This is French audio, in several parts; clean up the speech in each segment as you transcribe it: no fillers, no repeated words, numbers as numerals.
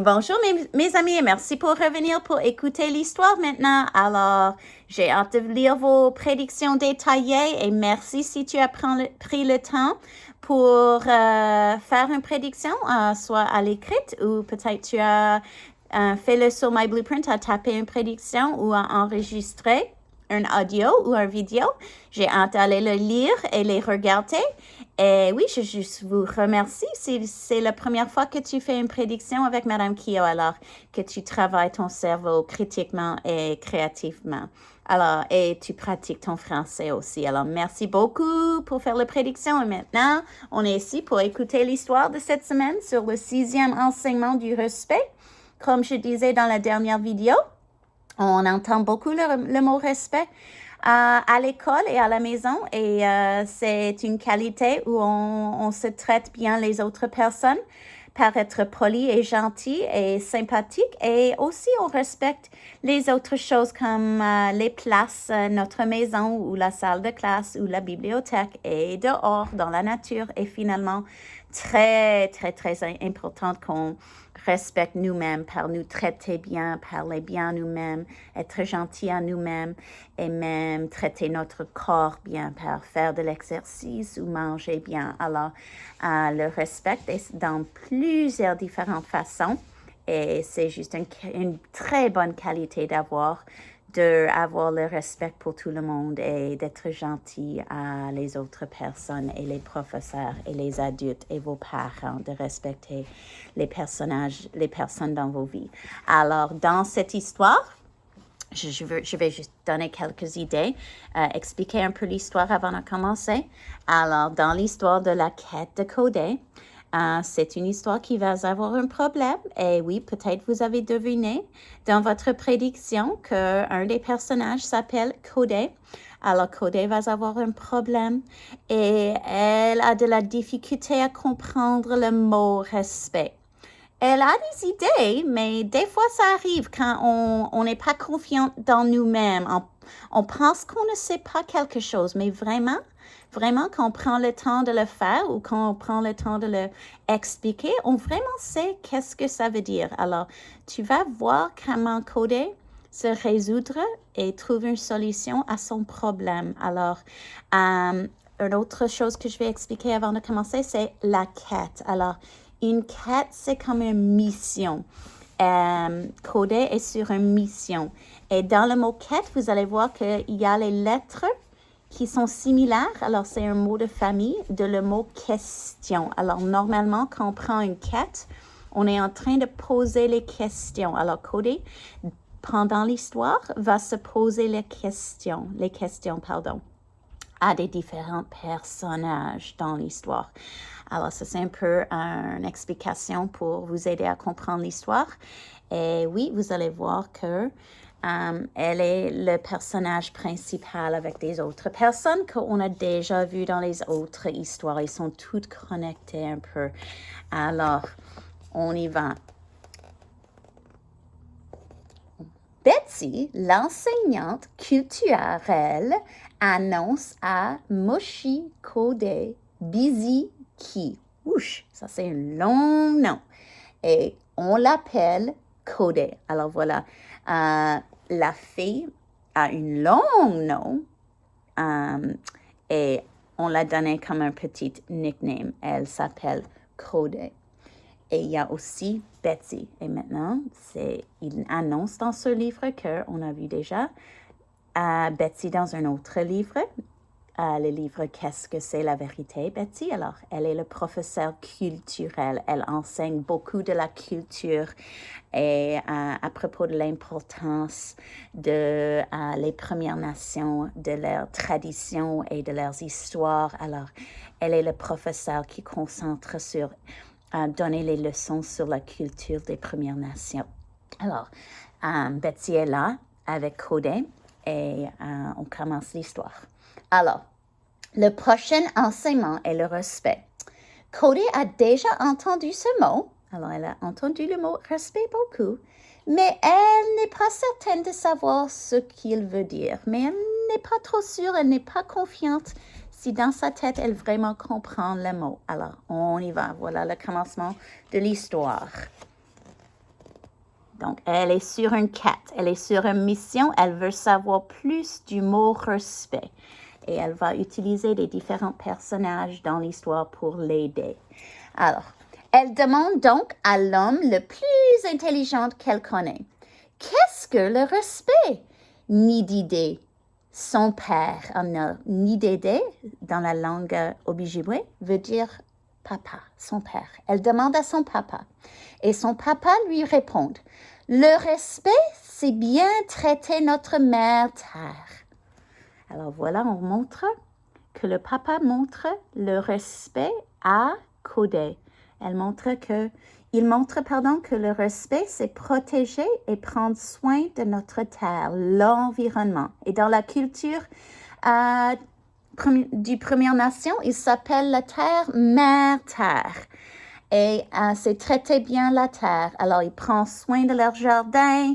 Bonjour mes amis et merci pour revenir pour écouter l'histoire maintenant. Alors, j'ai hâte de lire vos prédictions détaillées et merci si tu as pris le temps pour faire une prédiction, soit à l'écrite ou peut-être tu as fait-le sur My Blueprint, à taper une prédiction ou à enregistrer un audio ou un vidéo. J'ai hâte d'aller le lire et les regarder. Et oui, je juste vous remercie. C'est la première fois que tu fais une prédiction avec Madame Kio, alors que tu travailles ton cerveau critiquement et créativement. Alors, et tu pratiques ton français aussi. Alors, merci beaucoup pour faire la prédiction. Et maintenant, on est ici pour écouter l'histoire de cette semaine sur le 6e enseignement du respect. Comme je disais dans la dernière vidéo, on entend beaucoup le mot respect à l'école et à la maison et c'est une qualité où on se traite bien les autres personnes par être poli et gentil et sympathique et aussi on respecte les autres choses comme les places, notre maison ou la salle de classe ou la bibliothèque et dehors dans la nature et finalement très important qu'on respecte nous-mêmes, par nous traiter bien, parler bien nous-mêmes, être gentil à nous-mêmes et même traiter notre corps bien par faire de l'exercice ou manger bien. Alors, le respect est dans plusieurs différentes façons et c'est juste une très bonne qualité d'avoir le respect pour tout le monde et d'être gentil à les autres personnes et les professeurs et les adultes et vos parents, de respecter les personnes dans vos vies. Alors, dans cette histoire, je vais juste donner quelques idées, expliquer un peu l'histoire avant de commencer. Alors, dans l'histoire de la quête de Cody, c'est une histoire qui va avoir un problème. Et oui, peut-être vous avez deviné dans votre prédiction qu'un des personnages s'appelle Cody. Alors, Cody va avoir un problème et elle a de la difficulté à comprendre le mot respect. Elle a des idées, mais des fois ça arrive quand on n'est pas confiant dans nous-mêmes. On pense qu'on ne sait pas quelque chose, mais vraiment, quand on prend le temps de le faire ou quand on prend le temps de l'expliquer, on vraiment sait qu'est-ce que ça veut dire. Alors, tu vas voir comment Cody se résoudre et trouver une solution à son problème. Alors, une autre chose que je vais expliquer avant de commencer, c'est la quête. Alors, une quête, c'est comme une mission. Cody est sur une mission. Et dans le mot quête, vous allez voir qu'il y a les lettres qui sont similaires. Alors, c'est un mot de famille de le mot question. Alors, normalement, quand on prend une quête, on est en train de poser les questions. Alors, Cody, pendant l'histoire, va se poser les questions, à des différents personnages dans l'histoire. Alors, ça, c'est un peu une explication pour vous aider à comprendre l'histoire. Et oui, vous allez voir que elle est le personnage principal avec des autres personnes qu'on a déjà vues dans les autres histoires. Ils sont toutes connectées un peu. Alors, on y va. Betsy, l'enseignante culturelle, annonce à Moshi Cody Busy Key. Ouch, ça c'est un long nom. Et on l'appelle Cody. Alors voilà, la fille a un long nom et on l'a donné comme un petit nickname. Elle s'appelle Cody. Et il y a aussi Betsy. Et maintenant, il annonce dans ce livre qu'on a vu déjà Betsy dans un autre livre. Le livre Qu'est-ce que c'est la vérité, Betsy? Alors, elle est le professeur culturel. Elle enseigne beaucoup de la culture et à propos de l'importance de les Premières Nations, de leurs traditions et de leurs histoires. Alors, elle est le professeur qui concentre sur donner les leçons sur la culture des Premières Nations. Alors, Betsy est là avec Cody et on commence l'histoire. Alors, le prochain enseignement est le respect. Cody a déjà entendu ce mot. Alors, elle a entendu le mot respect beaucoup, mais elle n'est pas certaine de savoir ce qu'il veut dire. Mais elle n'est pas trop sûre, elle n'est pas confiante si dans sa tête, elle vraiment comprend le mot. Alors, on y va. Voilà le commencement de l'histoire. Donc, elle est sur une quête, elle est sur une mission, elle veut savoir plus du mot respect. Et elle va utiliser les différents personnages dans l'histoire pour l'aider. Alors, elle demande donc à l'homme le plus intelligent qu'elle connaît. Qu'est-ce que le respect? Ni d'idée. Son père, ni d'idée, dans la langue Ojibwe, veut dire papa, son père. Elle demande à son papa. Et son papa lui répond, le respect, c'est bien traiter notre mère terre. Alors voilà, on montre que le papa montre le respect à Kodé. Il montre que le respect, c'est protéger et prendre soin de notre terre, l'environnement. Et dans la culture du Première Nation, il s'appelle la terre Mère Terre. Et c'est traiter bien la terre. Alors, il prend soin de leur jardin,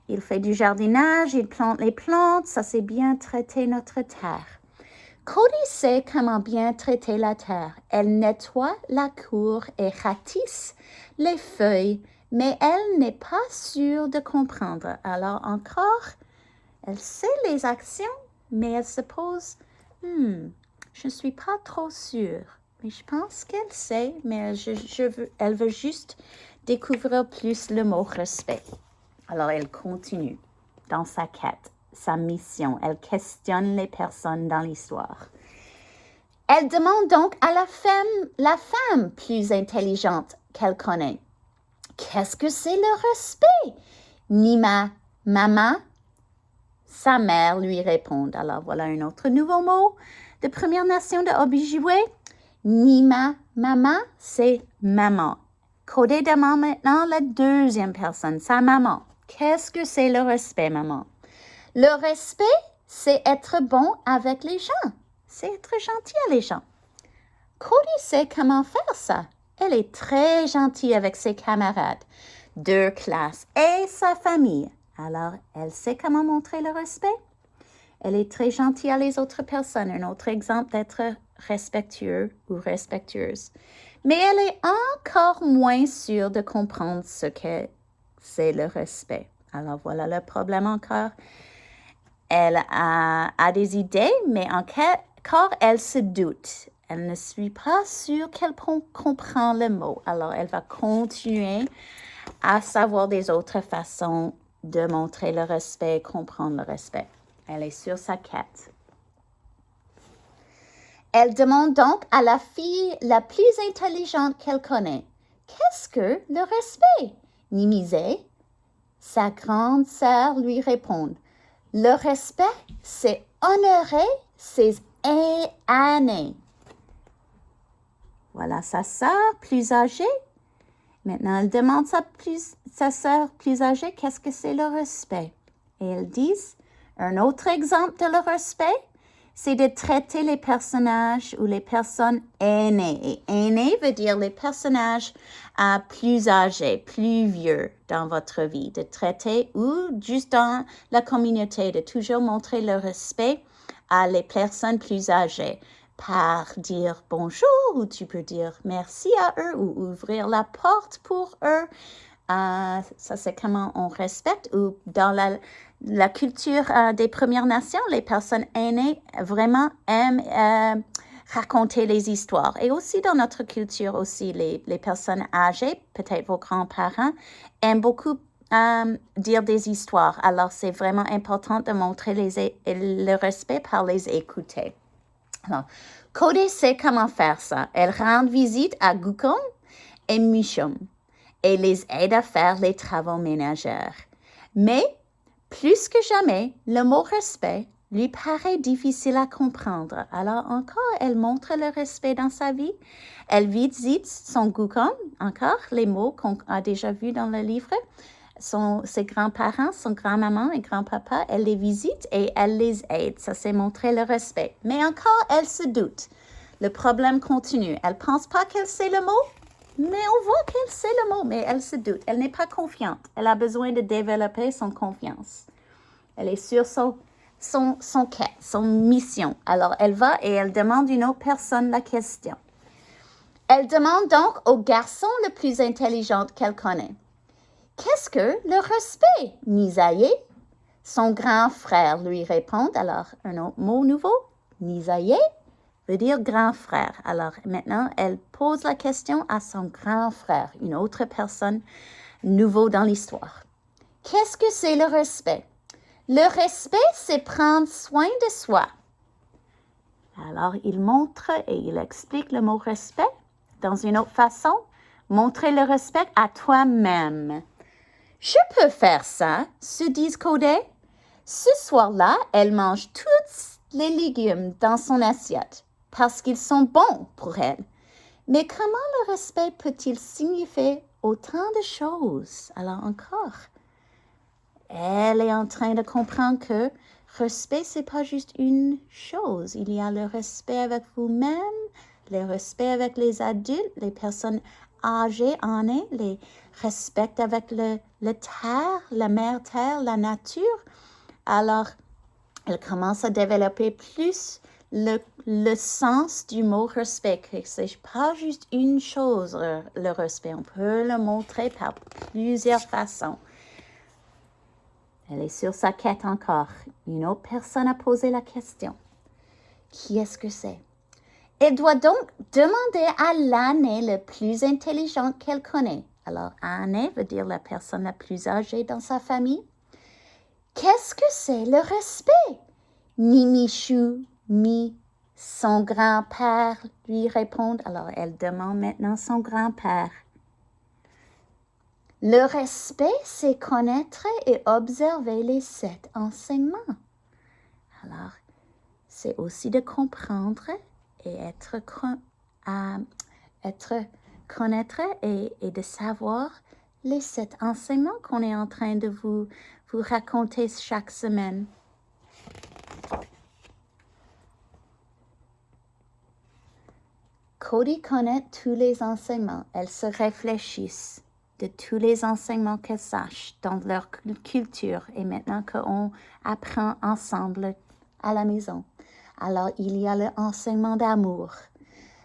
il fait du jardinage, il plante les plantes. Ça, c'est bien traiter notre terre. Cody sait comment bien traiter la terre. Elle nettoie la cour et ratisse les feuilles, mais elle n'est pas sûre de comprendre. Alors encore, elle sait les actions, mais elle se pose, je ne suis pas trop sûre. Mais je pense qu'elle sait, mais elle veut juste découvrir plus le mot respect. Alors elle continue dans sa quête. Sa mission. Elle questionne les personnes dans l'histoire. Elle demande donc à la femme plus intelligente qu'elle connaît. Qu'est-ce que c'est le respect? Nima, maman, sa mère lui répond. Alors voilà un autre nouveau mot de Première Nation de Ojibwe. Nima, maman, c'est maman. Kodé demande maintenant la deuxième personne, sa maman. Qu'est-ce que c'est le respect, maman? Le respect, c'est être bon avec les gens. C'est être gentil à les gens. Cody sait comment faire ça. Elle est très gentille avec ses camarades de classe et sa famille. Alors, elle sait comment montrer le respect. Elle est très gentille à les autres personnes. Un autre exemple d'être respectueux ou respectueuse. Mais elle est encore moins sûre de comprendre ce que c'est le respect. Alors, voilà le problème encore. Elle a des idées, mais encore elle se doute. Elle ne suit pas sûre qu'elle comprend le mot. Alors, elle va continuer à savoir des autres façons de montrer le respect, comprendre le respect. Elle est sur sa quête. Elle demande donc à la fille la plus intelligente qu'elle connaît. Qu'est-ce que le respect? Nimisé, sa grande sœur lui répond. Le respect, c'est honorer ses aînés. Voilà sa sœur plus âgée. Maintenant, elle demande sa sœur plus âgée, qu'est-ce que c'est le respect? Et elle dit, un autre exemple de le respect, c'est de traiter les personnages ou les personnes aînées. Et aînés veut dire les personnages plus âgés, plus vieux dans votre vie. De traiter ou juste dans la communauté, de toujours montrer le respect à les personnes plus âgées. Par dire bonjour ou tu peux dire merci à eux ou ouvrir la porte pour eux. Ça, c'est comment on respecte. Ou dans la culture des Premières Nations, les personnes aînées vraiment aiment raconter les histoires. Et aussi dans notre culture aussi, les personnes âgées, peut-être vos grands-parents, aiment beaucoup dire des histoires. Alors, c'est vraiment important de montrer le respect par les écouter. Alors, Cody sait comment faire ça. Elle rend visite à Gukom et Michum et les aide à faire les travaux ménagers. Mais, plus que jamais, le mot respect lui paraît difficile à comprendre. Alors encore, elle montre le respect dans sa vie. Elle visite son Gukom, encore les mots qu'on a déjà vus dans le livre. Ses grands-parents, son grand-maman et grand-papa, elle les visite et elle les aide. Ça, c'est montrer le respect. Mais encore, elle se doute. Le problème continue. Elle ne pense pas qu'elle sait le mot, mais on voit qu'elle sait le mot, mais elle se doute. Elle n'est pas confiante. Elle a besoin de développer son confiance. Elle est sur son quête, son mission. Alors, elle va et elle demande à une autre personne la question. Elle demande donc au garçon le plus intelligent qu'elle connaît. Qu'est-ce que le respect, Nisaye? Son grand frère lui répond. Alors, un autre mot nouveau, Nisaye, veut dire grand frère. Alors, maintenant, elle pose la question à son grand frère, une autre personne nouveau dans l'histoire. Qu'est-ce que c'est le respect? Le respect, c'est prendre soin de soi. Alors, il montre et il explique le mot respect dans une autre façon. Montrer le respect à toi-même. Je peux faire ça, se dit Codé. Ce soir-là, elle mange tous les légumes dans son assiette parce qu'ils sont bons pour elle. Mais comment le respect peut-il signifier autant de choses? Alors encore, elle est en train de comprendre que respect, c'est pas juste une chose. Il y a le respect avec vous-même, le respect avec les adultes, les personnes âgées en eux, les respect avec le terre, la mère terre, la nature. Alors, elle commence à développer plus le sens du mot respect, que c'est pas juste une chose, le respect. On peut le montrer par plusieurs façons. Elle est sur sa quête encore. Une autre personne a posé la question. Qui est-ce que c'est? Elle doit donc demander à l'année le plus intelligent qu'elle connaît. Alors, année veut dire la personne la plus âgée dans sa famille. Qu'est-ce que c'est le respect? Ni Michou, ni son grand-père lui répondent. Alors, elle demande maintenant son grand-père. Le respect, c'est connaître et observer les 7 enseignements. Alors, c'est aussi de comprendre et connaître et de savoir les 7 enseignements qu'on est en train de vous raconter chaque semaine. Cody connaît tous les enseignements. Elle se réfléchit de tous les enseignements qu'elle sache dans leur culture et maintenant qu'on apprend ensemble à la maison. Alors, il y a l'enseignement d'amour,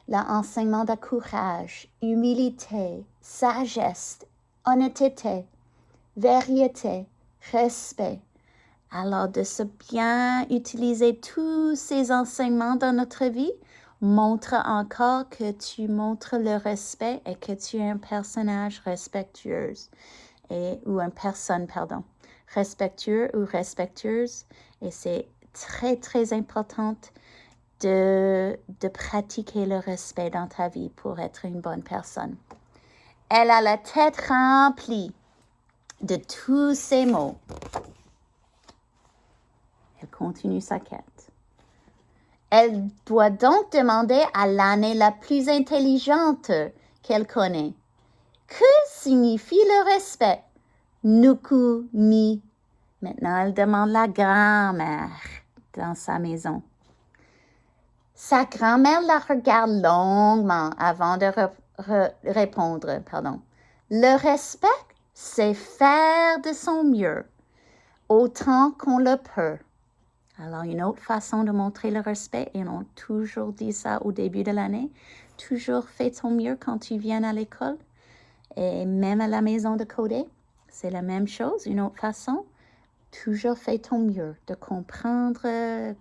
l'enseignement de courage, humilité, sagesse, honnêteté, vérité, respect. Alors, de se bien utiliser tous ces enseignements dans notre vie montre encore que tu montres le respect et que tu es un personnage respectueux ou une personne, respectueux ou respectueuse. Et c'est très, très important de pratiquer le respect dans ta vie pour être une bonne personne. Elle a la tête remplie de tous ces mots. Elle continue sa quête. Elle doit donc demander à l'année la plus intelligente qu'elle connaît. Que signifie le respect? Nuku mi. Maintenant, elle demande la grand-mère dans sa maison. Sa grand-mère la regarde longuement avant de répondre. Le respect, c'est faire de son mieux, autant qu'on le peut. Alors, une autre façon de montrer le respect, et on a toujours dit ça au début de l'année, toujours fais ton mieux quand tu viens à l'école et même à la maison de Codé, c'est la même chose, une autre façon. Toujours fais ton mieux de comprendre,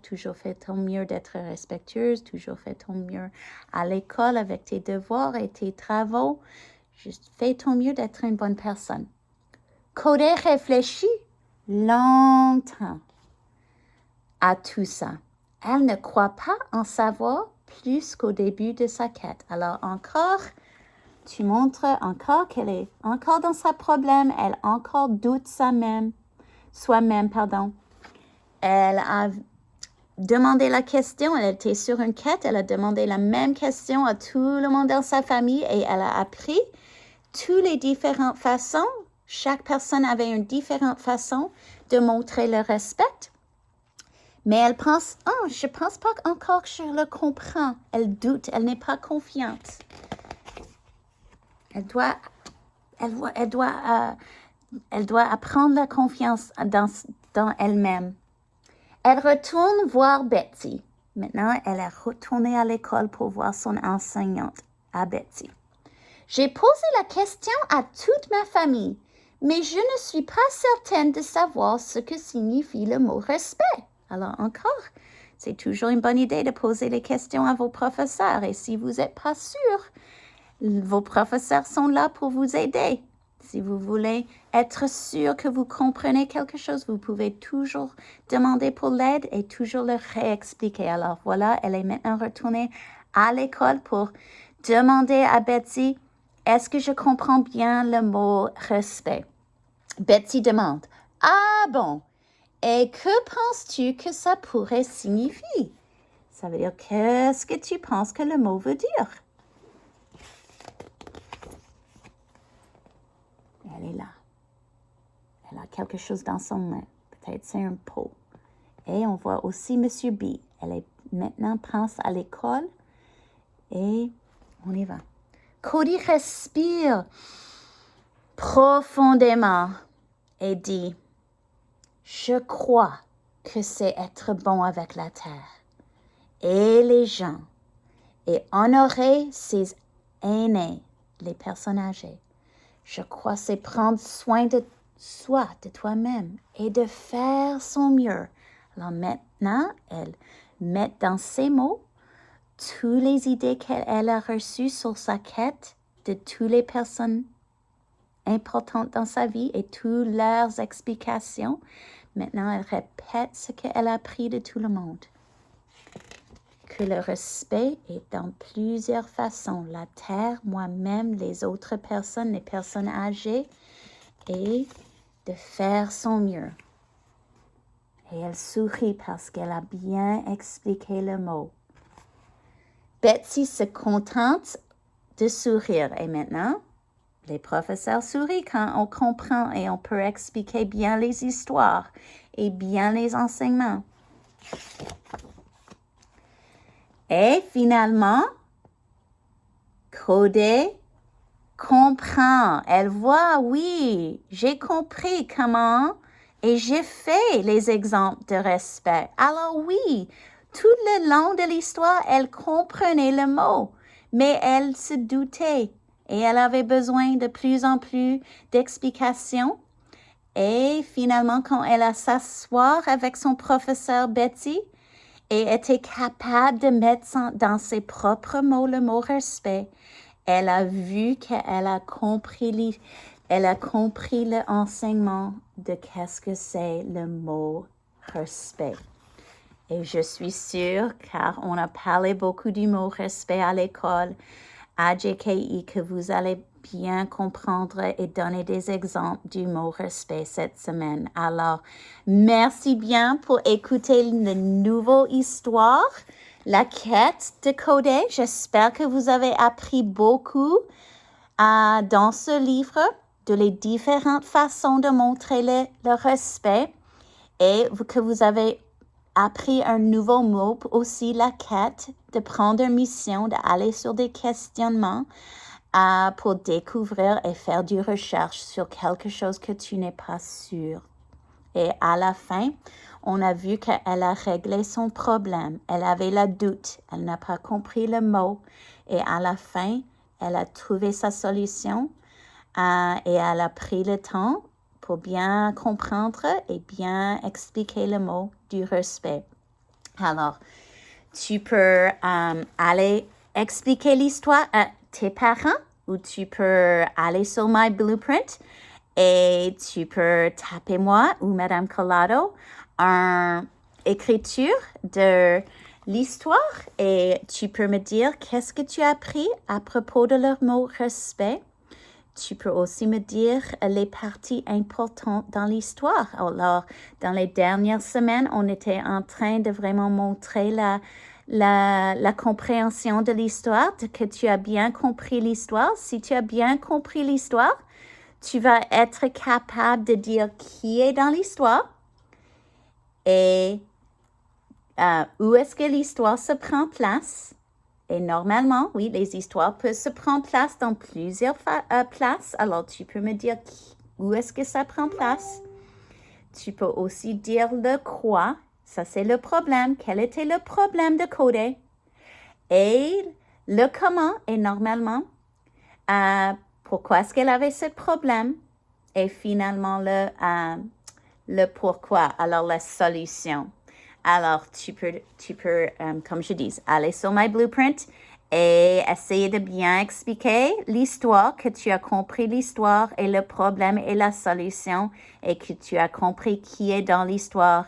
toujours fais ton mieux d'être respectueuse, toujours fais ton mieux à l'école avec tes devoirs et tes travaux. Juste fais ton mieux d'être une bonne personne. Codé réfléchit longtemps à tout ça. Elle ne croit pas en savoir plus qu'au début de sa quête. Alors encore, tu montres encore qu'elle est encore dans sa problème, elle encore doute soi-même. Elle a demandé la question, elle était sur une quête, elle a demandé la même question à tout le monde dans sa famille et elle a appris toutes les différentes façons. Chaque personne avait une différente façon de montrer le respect. Mais elle pense, je pense pas encore que je le comprends. Elle doute, elle n'est pas confiante. Elle doit apprendre la confiance dans elle-même. Elle retourne voir Betsy. Maintenant, elle est retournée à l'école pour voir son enseignante, à Betsy. J'ai posé la question à toute ma famille, mais je ne suis pas certaine de savoir ce que signifie le mot respect. Alors encore, c'est toujours une bonne idée de poser les questions à vos professeurs. Et si vous n'êtes pas sûr, vos professeurs sont là pour vous aider. Si vous voulez être sûr que vous comprenez quelque chose, vous pouvez toujours demander pour l'aide et toujours le réexpliquer. Alors voilà, elle est maintenant retournée à l'école pour demander à Betsy, est-ce que je comprends bien le mot respect? Betsy demande, ah bon, et que penses-tu que ça pourrait signifier? Ça veut dire, qu'est-ce que tu penses que le mot veut dire? Elle est là. Elle a quelque chose dans son main. Peut-être c'est un pot. Et on voit aussi Monsieur B. Elle est maintenant pense à l'école. Et on y va. Cody respire profondément et dit, je crois que c'est être bon avec la terre et les gens et honorer ses aînés, les personnes âgées. Je crois c'est prendre soin de soi, de toi-même et de faire son mieux. Alors maintenant, elle met dans ses mots toutes les idées qu'elle a reçues sur sa quête de toutes les personnes importantes dans sa vie et toutes leurs explications. Maintenant, elle répète ce qu'elle a appris de tout le monde. Que le respect est dans plusieurs façons. La terre, moi-même, les autres personnes, les personnes âgées, et de faire son mieux. Et elle sourit parce qu'elle a bien expliqué le mot. Betsy se contente de sourire. Et maintenant, les professeurs sourient quand on comprend et on peut expliquer bien les histoires et bien les enseignements. Et finalement, Cody comprend. Elle voit, oui, j'ai compris comment et j'ai fait les exemples de respect. Alors oui, tout le long de l'histoire, elle comprenait le mot, mais elle se doutait et elle avait besoin de plus en plus d'explications. Et finalement, quand elle a s'asseoir avec son professeur Betsy et était capable de mettre dans ses propres mots le mot respect, elle a vu qu'elle a compris l'enseignement de qu'est-ce que c'est le mot respect. Et je suis sûre, car on a parlé beaucoup du mot respect à l'école, à JKI, que vous allez bien comprendre et donner des exemples du mot respect cette semaine. Alors, merci bien pour écouter la nouvelle histoire, la quête de Cody. J'espère que vous avez appris beaucoup dans ce livre de les différentes façons de montrer le respect et que vous avez appris un nouveau mot, aussi la quête, de prendre une mission, d'aller sur des questionnements pour découvrir et faire du recherche sur quelque chose que tu n'es pas sûr. Et à la fin, on a vu qu'elle a réglé son problème. Elle avait le doute. Elle n'a pas compris le mot. Et à la fin, elle a trouvé sa solution et elle a pris le temps pour bien comprendre et bien expliquer le mot du respect. Alors, tu peux aller expliquer l'histoire à tes parents ou tu peux aller sur My Blueprint et tu peux taper moi ou Madame Collado en écriture de l'histoire et tu peux me dire qu'est-ce que tu as appris à propos de leur mot respect. Tu peux aussi me dire les parties importantes dans l'histoire. Alors, dans les dernières semaines, on était en train de vraiment montrer la compréhension de l'histoire, que tu as bien compris l'histoire. Si tu as bien compris l'histoire, tu vas être capable de dire qui est dans l'histoire et où est-ce que l'histoire se prend place. Et normalement, oui, les histoires peuvent se prendre place dans plusieurs places. Alors, tu peux me dire où est-ce que ça prend place. Tu peux aussi dire le quoi. Ça, c'est le problème. Quel était le problème de Cody? Et le comment. Et normalement, pourquoi est-ce qu'elle avait ce problème? et finalement le pourquoi, alors la solution. Alors, tu peux comme je dis, aller sur My Blueprint et essayer de bien expliquer l'histoire, que tu as compris l'histoire et le problème et la solution et que tu as compris qui est dans l'histoire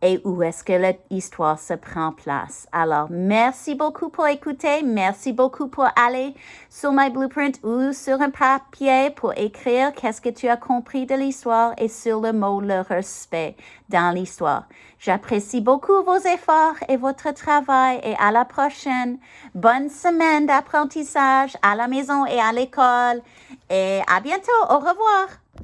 et où est-ce que l'histoire se prend place. Alors, merci beaucoup pour écouter. Merci beaucoup pour aller sur My Blueprint ou sur un papier pour écrire qu'est-ce que tu as compris de l'histoire et sur le mot le respect dans l'histoire. J'apprécie beaucoup vos efforts et votre travail et à la prochaine. Bonne semaine d'apprentissage à la maison et à l'école et à bientôt. Au revoir.